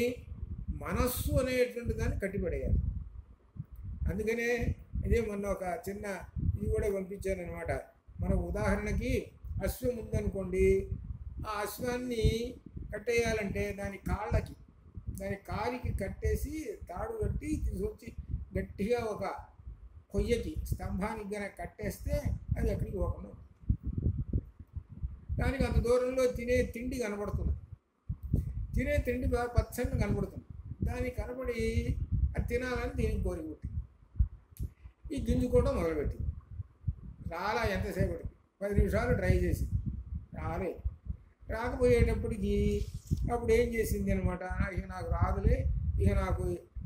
మనస్సు అనేటువంటి దాన్ని కట్టిపడేయాలి. అందుకనే ఇదే మొన్న ఒక చిన్న ఇది కూడా పంపించాను అనమాట. మనకు ఉదాహరణకి అశ్వం ఉందనుకోండి, ఆ అశ్వాన్ని కట్టేయాలంటే దాని కాలికి కట్టేసి తాడు కట్టి తీసుకొచ్చి గట్టిగా ఒక కొయ్యకి స్తంభానికి కనుక కట్టేస్తే అది ఎక్కడికి పోకుండా దానికి అంత దూరంలో తినే తిండి కనబడుతుంది. తినే తిండి బాగా పచ్చని కనబడుతుంది. దానికి కనబడి అది తినాలని దీనికి కోరిక పుట్టింది. ఈ గింజుకోవడం మొదలుపెట్టింది. చాలా ఎంతసేపటికి 10 నిమిషాలు ట్రై చేసింది, రాకపోయేటప్పటికి అప్పుడు ఏం చేసింది అనమాట, ఇక నాకు రాదులే, ఇక నాకు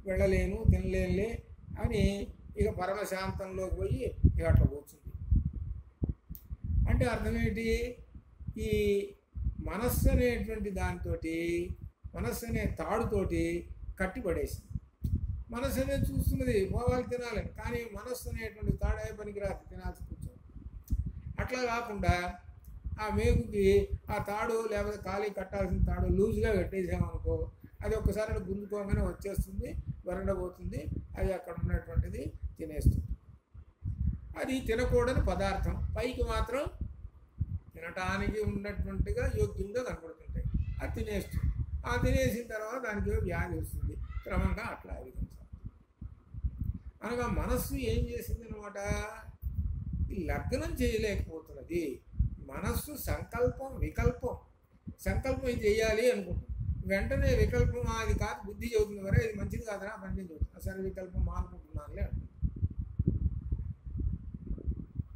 వెళ్ళలేను, తినలేనులే అని ఇక పరమశాంతంలోకి పోయి ఇక అట్లా కూర్చుంది. అంటే అర్థం ఏంటి, ఈ మనస్సు అనేటువంటి దాంతో, మనస్సు అనే తాడుతోటి కట్టిపడేసింది. మనస్సు అనేది చూస్తున్నది పోవాలి తినాలని, కానీ మనస్సు అనేటువంటి తాడే పనికిరాదు, తినాల్సి కూర్చోండి. అట్లా కాకుండా ఆ మేకుకి ఆ తాడు లేకపోతే ఖాళీ కట్టాల్సిన తాడు లూజ్గా కట్టేసామనుకో, అది ఒక్కసారి గుంజుకోగానే వచ్చేస్తుంది, వరండబోతుంది, అది అక్కడ ఉన్నటువంటిది తినేస్తుంది. అది తినకూడని పదార్థం, పైకి మాత్రం తినటానికి ఉన్నటువంటిగా యోగ్యంగా కనపడుతుంటాయి. అది తినేస్తుంది. ఆ తినేసిన తర్వాత దానికి వ్యాధి వస్తుంది, క్రమంగా అట్లా అధికంగా. అనగా మనస్సు ఏం చేసింది అనమాట, లగ్నం చేయలేకపోతున్నది. మనస్సు సంకల్పం ఇది చేయాలి అనుకుంటుంది, వెంటనే వికల్పం అది కాదు బుద్ధి చెబుతుంది, వరే ఇది మంచిది కాదురా పని చెబుతుంది, సరే వికల్పం మానుకుంటున్నానులే అంటుంది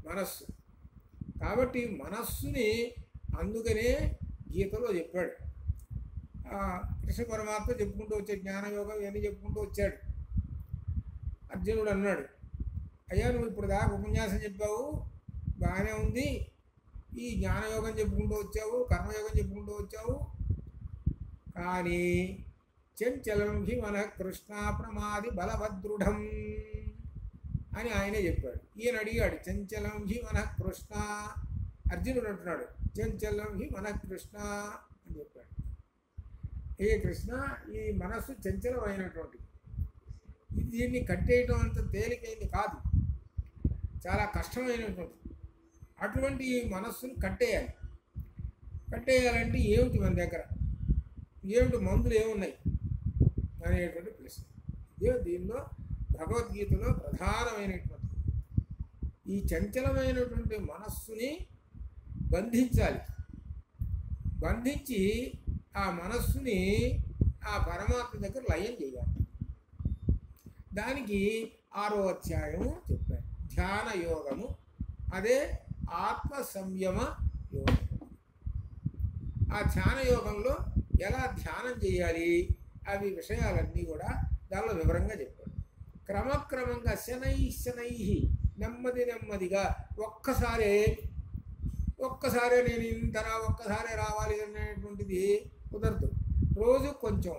మనస్సు. కాబట్టి మనస్సుని అందుకనే గీతలో చెప్పాడు. కృష్ణ పరమాత్మ చెప్పుకుంటూ వచ్చే జ్ఞానయోగం ఇవన్నీ చెప్పుకుంటూ వచ్చాడు. అర్జునుడు అన్నాడు, అయ్యా నువ్వు ఇప్పుడు దాకా ఉపన్యాసం చెప్పావు, బాగానే ఉంది, ఈ జ్ఞానయోగం చెప్పుకుంటూ వచ్చావు, కర్మయోగం చెప్పుకుంటూ వచ్చావు, కానీ చంచలం హి మన కృష్ణ ప్రమాది బలభద్రుఢం అని ఆయనే చెప్పాడు. ఈయన అడిగాడు, చంచలం హి మన కృష్ణ, అర్జునుడు అంటున్నాడు చంచలం హి మన కృష్ణ అని చెప్పాడు. ఏ కృష్ణ, ఈ మనస్సు చంచలమైనటువంటిది, దీన్ని కట్టేయటం అంత తేలికైంది కాదు, చాలా కష్టమైనటువంటిది. అటువంటి ఈ మనస్సును కట్టేయాలంటే ఏమిటి మన దగ్గర, ఏమిటి మందులు ఏమున్నాయి అనేటువంటి ప్రశ్న. ఇదే దీనిలో భగవద్గీతలో ప్రధానమైనటువంటి ఈ చంచలమైనటువంటి మనస్సుని బంధించాలి. బంధించి ఆ మనస్సుని ఆ పరమాత్మ దగ్గర లయం చేయాలి. దానికి 6వ అధ్యాయము చెప్పారు, ధ్యాన యోగము. అదే ఆత్మ సంయమ యోగం. ఆ ధ్యాన యోగంలో ఎలా ధ్యానం చేయాలి అవి విషయాలన్నీ కూడా దానిలో వివరంగా చెప్పారు. క్రమక్రమంగా శనై నెమ్మదిగా ఒక్కసారే నేను ఇంతరా ఒక్కసారే రావాలి అనేటువంటిది కుదరదు. రోజు కొంచెం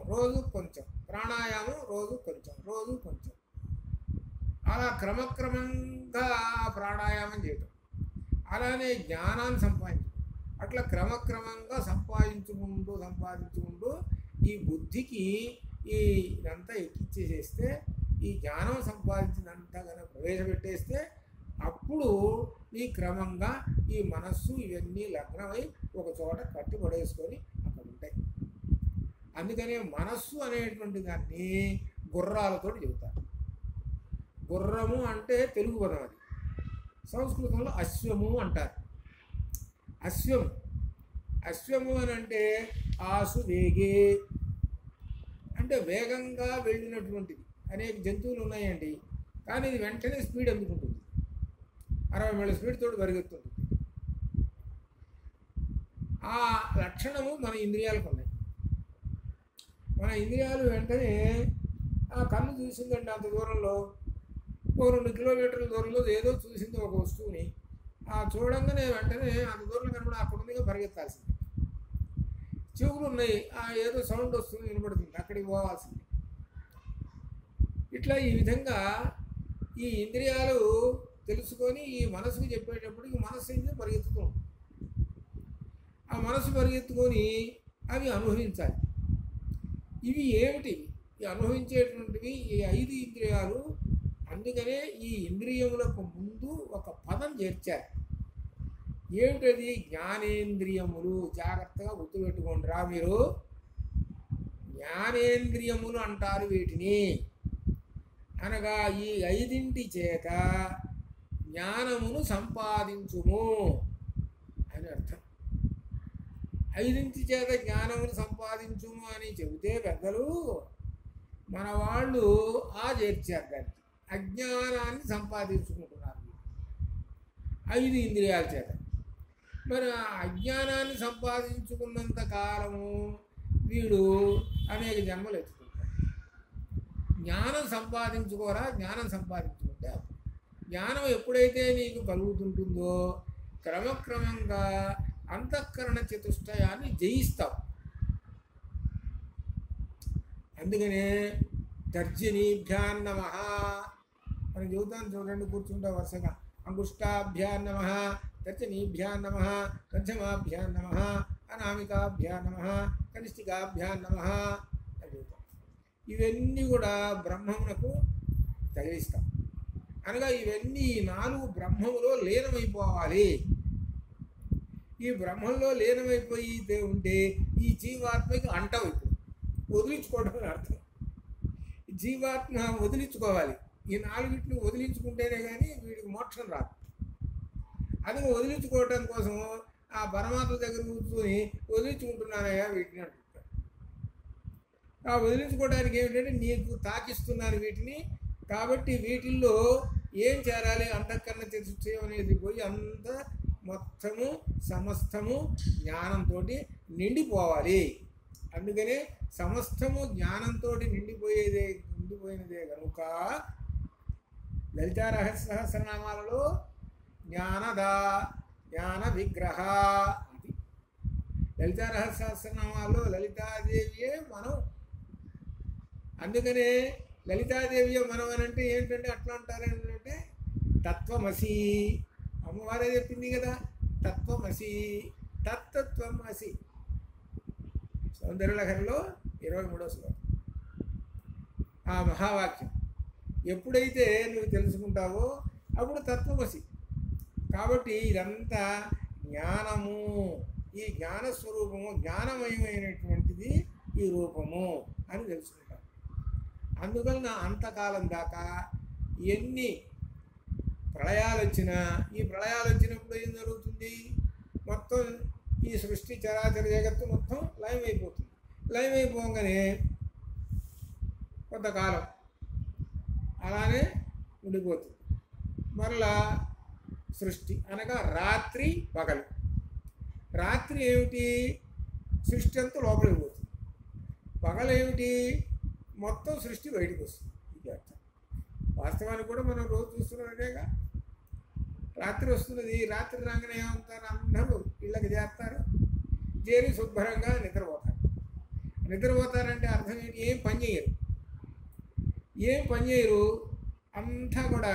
ప్రాణాయామం, రోజు కొంచెం అలా క్రమక్రమంగా ప్రాణాయామం చేయటం, అలానే జ్ఞానాన్ని సంపాదించడం. అట్లా క్రమక్రమంగా సంపాదించుకుంటూ ఈ బుద్ధికి ఈ ఇదంతా ఎక్కిచ్చేసేస్తే, ఈ జ్ఞానం సంపాదించినంతా కనుక ప్రవేశపెట్టేస్తే, అప్పుడు ఈ క్రమంగా ఈ మనస్సు ఇవన్నీ లగ్నమై ఒక చోట కట్టిపడేసుకొని అక్కడ ఉంటాయి. అందుకనే మనస్సు అనేటువంటి దాన్ని గుర్రాలతో చెబుతారు. గుర్రము అంటే తెలుగు పదం, అది సంస్కృతంలో అశ్వము అంటారు. అశ్వము అని అంటే ఆసు వేగే అంటే వేగంగా వెళ్ళినటువంటిది. అనేక జంతువులు ఉన్నాయండి, కానీ ఇది వెంటనే స్పీడ్ అందుకుంటుంది, 60 మైళ్ళ స్పీడ్ తోటి పరిగెత్తుంది. ఆ లక్షణము మన ఇంద్రియాలకు ఉన్నాయి. మన ఇంద్రియాలు వెంటనే ఆ కన్ను చూసిందండి, అంత దూరంలో 2 కిలోమీటర్ల దూరంలో ఏదో చూసింది ఒక వస్తువుని, ఆ చూడంగానే వెంటనే అంత దూరంలో కనబడి అక్కడ ఉందిగా పరిగెత్తాల్సింది. చెవులు ఉన్నాయి, ఏదో సౌండ్ వస్తుంది వినపడుతుంది, అక్కడికి పోవాల్సింది. ఇట్లా ఈ విధంగా ఈ ఇంద్రియాలు తెలుసుకొని ఈ మనసుకు చెప్పేటప్పటికి మనసు ఏంటి పరిగెత్తుతూ ఉంటుంది. ఆ మనసు పరిగెత్తుకొని అవి అనుభవించాలి. ఇవి ఏమిటి? ఈ అనుభవించేటువంటివి ఈ 5 ఇంద్రియాలు. అందుకనే ఈ ఇంద్రియములకు ముందు ఒక పదం చేర్చారు. ఏమిటది? జ్ఞానేంద్రియములు. జాగ్రత్తగా గుర్తుపెట్టుకోండి రా మీరు. జ్ఞానేంద్రియములు అంటారు వీటిని. అనగా ఈ 5 చేత జ్ఞానమును సంపాదించుము అని అర్థం. 5 చేత జ్ఞానమును సంపాదించుము అని చెబితే పెద్దలు మన వాళ్ళు చేర్చారు దానికి. అజ్ఞానాన్ని సంపాదించుకుంటున్నారు 5 ఇంద్రియాల చేత. మరి ఆ అజ్ఞానాన్ని సంపాదించుకున్నంత కాలము వీడు అనేక జన్మలు ఎత్తుకుంటాడు. జ్ఞానం సంపాదించుకోరా. జ్ఞానం సంపాదించుకుంటే జ్ఞానం ఎప్పుడైతే నీకు కలుగుతుంటుందో క్రమక్రమంగా అంతఃకరణ చతుష్టయాన్ని జయిస్తావు. అందుకనే తర్జనీభ్యాన్నమః మనం చెబుతాను చూడండి, కూర్చుంటా వరుసగా. అంగుష్టాభ్యాన్నమః, తర్జనీభ్యాన్నమః, మధ్యమాభ్యాన్నమః, అనామికాభ్యాన్నమః, కనిష్ఠికాభ్యాన్నమః అని చెబుతాం. ఇవన్నీ కూడా బ్రహ్మమునకు తగిలిస్తాం. అనగా ఇవన్నీ 4 బ్రహ్మములో లీనమైపోవాలి. ఈ బ్రహ్మంలో లీనమైపోయి ఉంటే ఈ జీవాత్మకి అంటవు. ఇప్పుడు వదిలించుకోవడం అని అర్థం. జీవాత్మ వదిలించుకోవాలి. ఈ 4 వదిలించుకుంటేనే కానీ వీడికి మోక్షం రాదు. అది వదిలించుకోవటం కోసం ఆ పరమాత్మ దగ్గర కూర్చొని వదిలించుకుంటున్నానయ్యా వీటిని అంటున్నాడు. ఆ వదిలించుకోవడానికి ఏమిటంటే నీకు తాకిస్తున్నాను వీటిని. కాబట్టి వీటిల్లో ఏం చేరాలి? అంతఃకరణ చతుష్టయం అనేది పోయి అంత మొత్తము సమస్తము జ్ఞానంతో నిండిపోవాలి. అందుకనే సమస్తము జ్ఞానంతో నిండిపోయినదే కనుక లలితా రహస్య సహస్రనామాలలో జ్ఞానదా, జ్ఞాన విగ్రహ అది. లలితా రహస్య సహస్రనామాల్లో లలితాదేవియే మనం. అందుకనే లలితాదేవియే మనం అని అంటే ఏంటంటే అట్లా అంటారు ఏంటంటే తత్వమసి. అమ్మవారే చెప్పింది కదా, తత్వమసి, తత్తత్వమసి. సౌందర్యలహరిలో 23వ శ్లోకం. ఆ మహావాక్యం ఎప్పుడైతే నువ్వు తెలుసుకుంటావో అప్పుడు తత్వమసి. కాబట్టి ఇదంతా జ్ఞానము. ఈ జ్ఞానస్వరూపము, జ్ఞానమయమైనటువంటిది ఈ రూపము అని తెలుసుకుంటాం. అందువలన అంతకాలం దాకా ఎన్ని ప్రళయాలు వచ్చినా, ఈ ప్రళయాలు వచ్చినప్పుడు ఏం జరుగుతుంది? మొత్తం ఈ సృష్టి చరాచర జగత్తు మొత్తం లయమైపోతుంది. లయమైపోగానే కొంతకాలం అలానే ఉండిపోతుంది. మరలా సృష్టి అనగా రాత్రి పగలు. రాత్రి ఏమిటి? సృష్టి అంతా లోపలికి పోతుంది. పగలు ఏమిటి? మొత్తం సృష్టి బయటకు వస్తుంది. ఇది అర్థం. వాస్తవానికి కూడా మనం రోజు చూస్తున్నదేగా. రాత్రి వస్తున్నది. రాత్రి రాగానే ఏమంటారు? అందరూ ఇళ్ళకి చేస్తారు, చేరి శుభ్రంగా నిద్రపోతారు. నిద్రపోతారంటే అర్థం ఏంటి? ఏం పని చేయరు. ఏం పని చేయరు. అంతా కూడా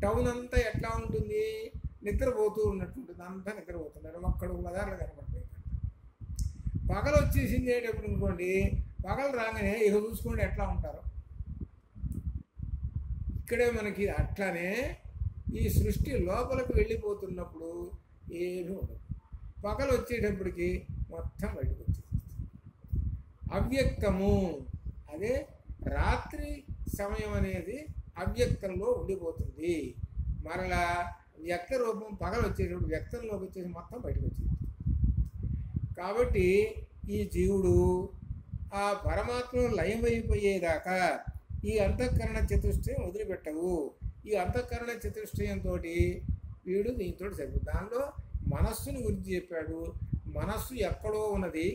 టౌన్ అంతా ఎట్లా ఉంటుంది? నిద్రపోతూ ఉన్నట్టుంటుంది. అంతా నిద్రపోతున్నారు. ఒక్కడు బజార్లో కనపడతాయి. పగలు వచ్చేసింది ఏంటప్పుడు అనుకోండి, పగలు రాగానే ఇక చూసుకోండి ఎట్లా ఉంటారు. ఇక్కడే మనకి అట్లానే ఈ సృష్టి లోపలికి వెళ్ళిపోతున్నప్పుడు ఏమీ ఉండదు. పగలు వచ్చేటప్పటికి మొత్తం బయటకు వచ్చేస్తుంది. అవ్యక్తము. అదే రాత్రి సమయం అనేది అవ్యక్తంలో ఉండిపోతుంది. మరలా వ్యక్త రూపం పగలు వచ్చేటప్పుడు వ్యక్తంలోకి వచ్చేసి మొత్తం బయటకు వచ్చేది. కాబట్టి ఈ జీవుడు ఆ పరమాత్మను లయమైపోయేదాకా ఈ అంతఃకరణ చతుష్టయం వదిలిపెట్టవు. ఈ అంతఃకరణ చతుష్టయంతో వీడు దీంతో సరిపోతుంది. దానిలో మనస్సుని గురించి చెప్పాడు. మనస్సు ఎక్కడో ఉన్నది.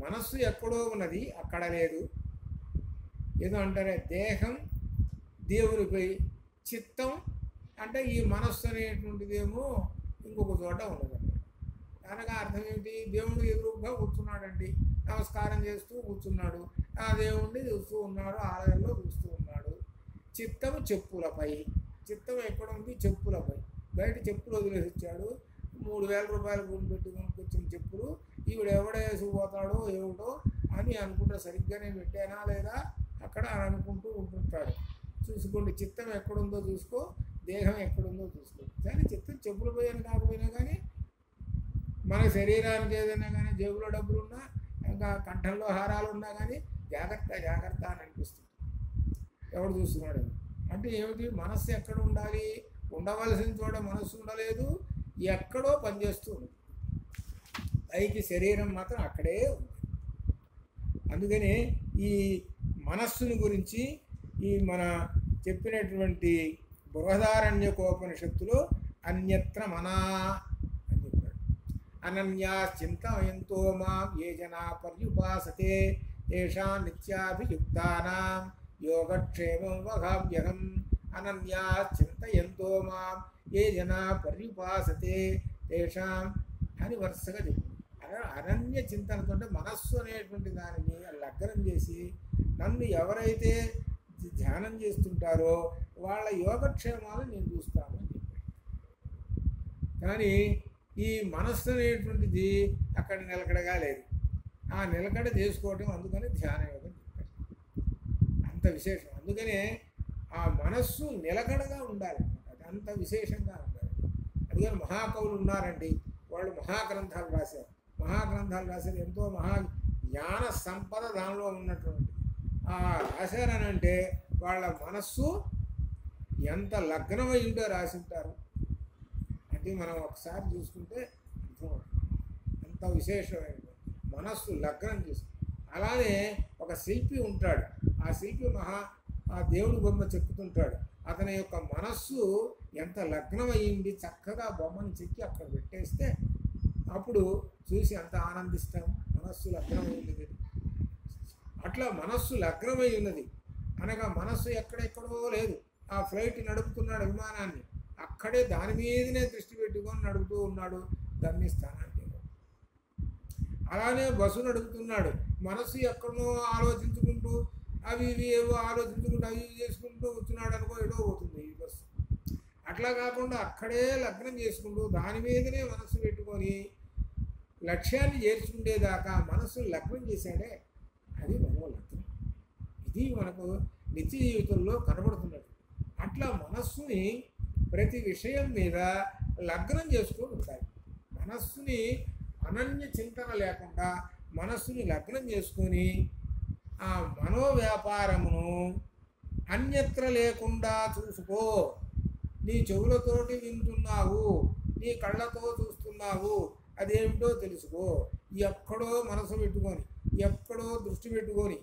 మనస్సు ఎక్కడో ఉన్నది, అక్కడ లేదు. ఏదో అంటారే దేహం దేవునిపై, చిత్తం అంటే ఈ మనస్సు అనేటువంటిదేమో ఇంకొక చోట ఉన్నదన్నమాట. అనగా అర్థం ఏమిటి? దేవుడు ఎదురుగా కూర్చున్నాడండి, నమస్కారం చేస్తూ కూర్చున్నాడు. ఆ దేవుణ్ణి చూస్తూ ఉన్నాడు, ఆలయంలో చూస్తూ ఉన్నాడు. చిత్తము చెప్పులపై. చిత్తం ఎక్కడ ఉంది? చెప్పులపై. బయట చెప్పులు వదిలేసి వచ్చాడు. 3000 రూపాయలు గుండు పెట్టుకొని వచ్చిన చెప్పులు ఈవిడ ఎవడేసిపోతాడో ఏమిటో అని అనుకుంటా, సరిగ్గానే పెట్టానా లేదా అక్కడ అని అనుకుంటూ ఉంటుంటాడు. చూసుకోండి, చిత్తం ఎక్కడుందో చూసుకో, దేహం ఎక్కడుందో చూసుకో. కానీ చిత్తం చెప్పులు పోయాను కాకపోయినా కానీ మన శరీరానికి ఏదైనా కానీ జేబులో డబ్బులున్నా ఇంకా కంఠంలో హారాలు ఉన్నా కానీ జాగ్రత్త జాగ్రత్త అని అనిపిస్తుంది. ఎవడు చూస్తున్నాడు అంటే ఏమిటి? మనస్సు ఎక్కడ ఉండాలి? ఉండవలసిన చోట మనస్సు ఉండలేదు, ఎక్కడో పనిచేస్తూ ఉంది. పైకి శరీరం మాత్రం అక్కడే ఉంది. అందుకని ఈ మనస్సుని గురించి ఈ మన చెప్పినటువంటి బృహదారణ్యకోపనిషత్తులో అన్యత్ర మనా అని చెప్పాడు. అనన్యా చింతయంతో మాం ఏ జనా పర్యుపాసతే తేషాం నిత్యాభియుక్తానాం యోగక్షేమం వహామ్యహం. అనన్యా చింతయంతో మాం ఏ జనా పర్యుపాసతే తేషాం అని వరుసగా చెప్పాడు. అనన్య చింతనతో మనస్సు అనేటువంటి దానిని లగ్నం చేసి నన్ను ఎవరైతే ధ్యానం చేస్తుంటారో వాళ్ళ యోగక్షేమాలు నేను చూస్తాను అని చెప్పాడు. కానీ ఈ మనస్సు అనేటువంటిది అక్కడ నిలకడగా లేదు. ఆ నిలకడ చేసుకోవటం అందుకని ధ్యాన యోగం చెప్పాడు. అంత విశేషం. అందుకనే ఆ మనస్సు నిలకడగా ఉండాలి, అది అంత విశేషంగా ఉండాలి. అందుకని మహాకవులు ఉన్నారండి, వాళ్ళు మహాగ్రంథాలు రాశారు. ఎంతో మహా జ్ఞాన సంపద దానిలో ఉన్నటువంటి రాశారనంటే వాళ్ళ మనస్సు ఎంత లగ్నమై ఉంటే రాసింటారు అంటే మనం ఒకసారి చూసుకుంటే అంత విశేషమైన మనస్సు లగ్నం చేసి. అలానే ఒక శిల్పి ఉంటాడు, ఆ శిల్పి ఆ దేవుడి బొమ్మ చెక్కుతుంటాడు. అతని యొక్క మనస్సు ఎంత లగ్నమయ్యింది, చక్కగా బొమ్మను చెక్కి అక్కడ పెట్టేస్తే అప్పుడు చూసి అంత ఆనందిస్తాం. మనస్సు లగ్నమై ఉన్నది. అట్లా మనస్సు లగ్నమై ఉన్నది అనగా మనస్సు ఎక్కడెక్కడో లేదు. ఆ ఫ్లైట్ నడుపుతున్నాడు విమానాన్ని, అక్కడే దాని మీదనే దృష్టి పెట్టుకొని నడుపుతూ ఉన్నాడు గమ్యస్థానానికి. అలానే బస్సు నడుపుతున్నాడు, మనస్సు ఎక్కడో ఆలోచించుకుంటూ అవి ఇవి ఏవో ఆలోచించుకుంటూ అవి ఇవి చేసుకుంటూ వచ్చినాడు అనుకో, ఎడో పోతుంది ఈ బస్సు. అట్లా కాకుండా అక్కడే లగ్నం చేసుకుంటూ దాని మీదనే మనస్సు పెట్టుకొని లక్ష్యాన్ని చేర్చుకునేదాకా మనస్సును లగ్నం చేశాడే, అది మనోలగ్నం. ఇది మనకు నిత్య జీవితంలో కనబడుతున్నది. అట్లా మనస్సుని ప్రతి విషయం మీద లగ్నం చేసుకొని ఉంటాయి. మనస్సుని అనన్య చింతన లేకుండా మనస్సుని లగ్నం చేసుకొని ఆ మనోవ్యాపారమును అన్యత్ర లేకుండా చూసుకో. నీ చెవులతోటి వింటున్నావు, నీ కళ్ళతో చూస్తున్నావు, అదేమిటో తెలుసుకో. ఎక్కడో మనసు పెట్టుకొని ఎక్కడో దృష్టి పెట్టుకొని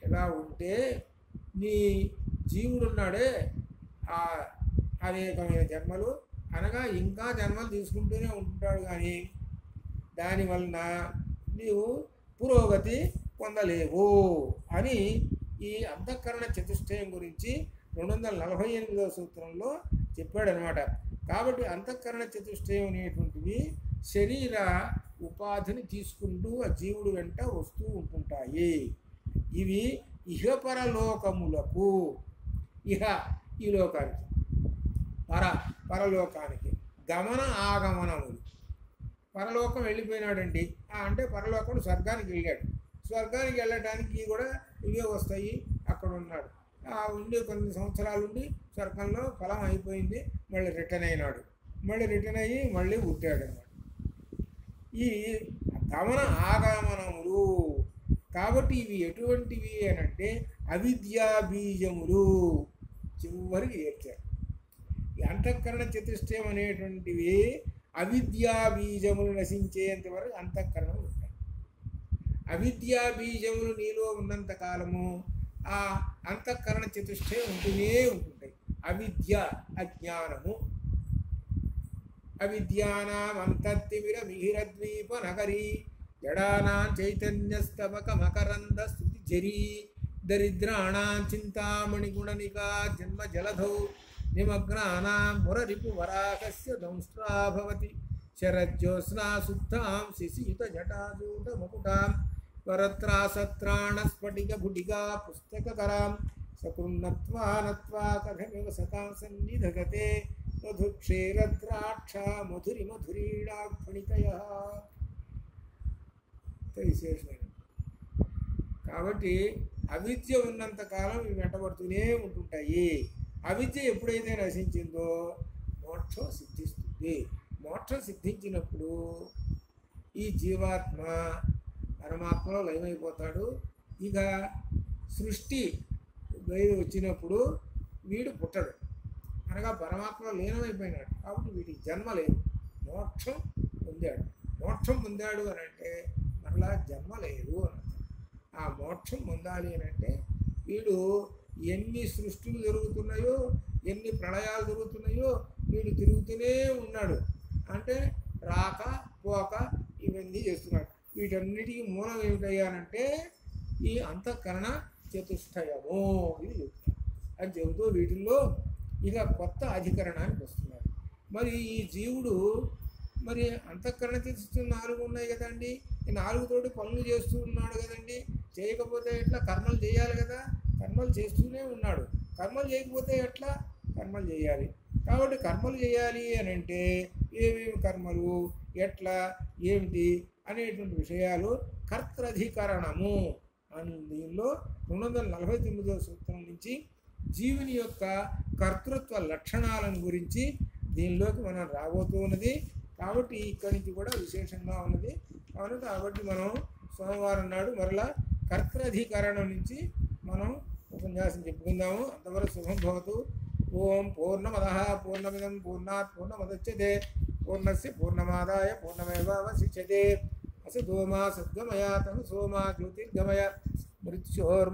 ఎలా ఉంటే నీ జీవుడున్నాడే అనేకమైన జన్మలు అనగా ఇంకా జన్మలు తీసుకుంటూనే ఉంటుంటాడు. కానీ దానివలన నీవు పురోగతి పొందలేవు అని ఈ అంతఃకరణ చతుష్టయం గురించి 248వ సూత్రంలో చెప్పాడనమాట. కాబట్టి అంతఃకరణ చతుష్టయం అనేటువంటివి శరీర ఉపాధిని తీసుకుంటూ ఆ జీవుడు వెంట వస్తూ ఉంటుంటాయి. ఇవి ఇహపరలోకములకు, ఈ లోకానికి పరలోకానికి గమన ఆగమనములు. పరలోకం వెళ్ళిపోయినాడండి అంటే పరలోకం స్వర్గానికి వెళ్ళాడు. స్వర్గానికి వెళ్ళటానికి కూడా ఇవే వస్తాయి. అక్కడ ఉన్నాడు, ఉండి కొన్ని సంవత్సరాలు ఉండి స్వర్గంలో ఫలం అయిపోయింది, మళ్ళీ రిటర్న్ అయినాడు. మళ్ళీ రిటర్న్ అయ్యి మళ్ళీ పుట్టాడు అన్నమాట. ఈ గమన ఆగమనములు కాబట్టి ఇవి ఎటువంటివి అని అంటే అవిద్యా బీజములు చివరికి చేర్చారు. ఈ అంతఃకరణ చతుష్టయం అనేటువంటివి అవిద్యా బీజములు నశించేంత వరకు అంతఃకరణలు ఉంటాయి. అవిద్యా బీజములు నీలో ఉన్నంత కాలము ఆ అంతఃకరణ చతుష్టయం ఉంటూనే ఉంటుంటాయి. అవిద్య అజ్ఞానము. అవిద్యానాం అంతత్తిమిరమిహిరద్వీప నగరీ జడానాం చైతన్యస్తవక మకరంద స్థుతి జరీ దరిద్రాణాం చింతామణి గుణనికా జన్మ జలధౌ నిమగ్నానాం మురరిపు వరాకస్య దంష్ట్రా భవతి శరజ్యోత్స్నా శుద్ధాం శిశియుత జటాజూట మకుటాం వరత్రాసత్రాణ స్ఫటిక భుటిగా పుస్తకకరాం సకృన్నత్వా నత్వా కథమివ సతాం సన్నిధగతే మధుక్షీరద్రాక్ష మధురి మధురీడాఫణితయ. విశేషమైన కాబట్టి అవిద్య ఉన్నంతకాలం ఇవి వెంటబడుతూనే ఉంటుంటాయి. అవిద్య ఎప్పుడైతే నశించిందో మోక్షం సిద్ధిస్తుంది. మోక్షం సిద్ధించినప్పుడు ఈ జీవాత్మ పరమాత్మలో లయమైపోతాడు. ఇక సృష్టి వచ్చినప్పుడు వీడు పుట్టడు, అనగా పరమాత్మలో లీనమైపోయినాడు. కాబట్టి వీడికి జన్మ లేదు, మోక్షం పొందాడు. మోక్షం పొందాడు అని అంటే మరలా జన్మ లేదు అని అర్థం. ఆ మోక్షం పొందాలి అని అంటే వీడు ఎన్ని సృష్టిలు జరుగుతున్నాయో, ఎన్ని ప్రళయాలు జరుగుతున్నాయో వీడు తిరుగుతూనే ఉన్నాడు. అంటే రాక పోక ఇవన్నీ చేస్తున్నాడు. వీటన్నిటికీ మూలం ఏమిటయ్యానంటే ఈ అంతఃకరణ చతుష్టయము ఇది చెబుతున్నారు. అది చెబుతూ వీటిల్లో ఇక కొత్త అధికరణానికి వస్తున్నారు. మరి ఈ జీవుడు మరి అంతఃకరణ చతుష్టయం 4 ఉన్నాయి కదండి. ఈ 4తోటి పనులు చేస్తూ ఉన్నాడు కదండి. చేయకపోతే ఎట్లా? కర్మలు చేయాలి కదా. కర్మలు చేస్తూనే ఉన్నాడు. కర్మలు చేయకపోతే ఎట్లా? కర్మలు చేయాలి. కాబట్టి కర్మలు చేయాలి అని అంటే ఏమేమి కర్మలు, ఎట్లా, ఏమిటి అనేటువంటి విషయాలు కర్తృధికరణము అని దీనిలో 249వ సూత్రం నుంచి జీవుని యొక్క కర్తృత్వ లక్షణాలను గురించి దీనిలోకి మనం రాబోతూ ఉన్నది. కాబట్టి ఇక్కడి నుంచి కూడా విశేషంగా ఉన్నది. కాబట్టి మనం సోమవారం నాడు మరలా కర్తృధికరణం నుంచి మనం ఉపన్యాసం చెప్పుకుందాము. అంతవరకు శుభం భవతు. ఓం పూర్ణమదః పూర్ణమిదం పూర్ణాత్ పూర్ణముదచ్యతే పూర్ణస్య పూర్ణమాదాయ పూర్ణమేవావశిష్యతే. అసతో మా సద్గమయ తమసో మా జ్యోతిర్గమయ మృత్యోర్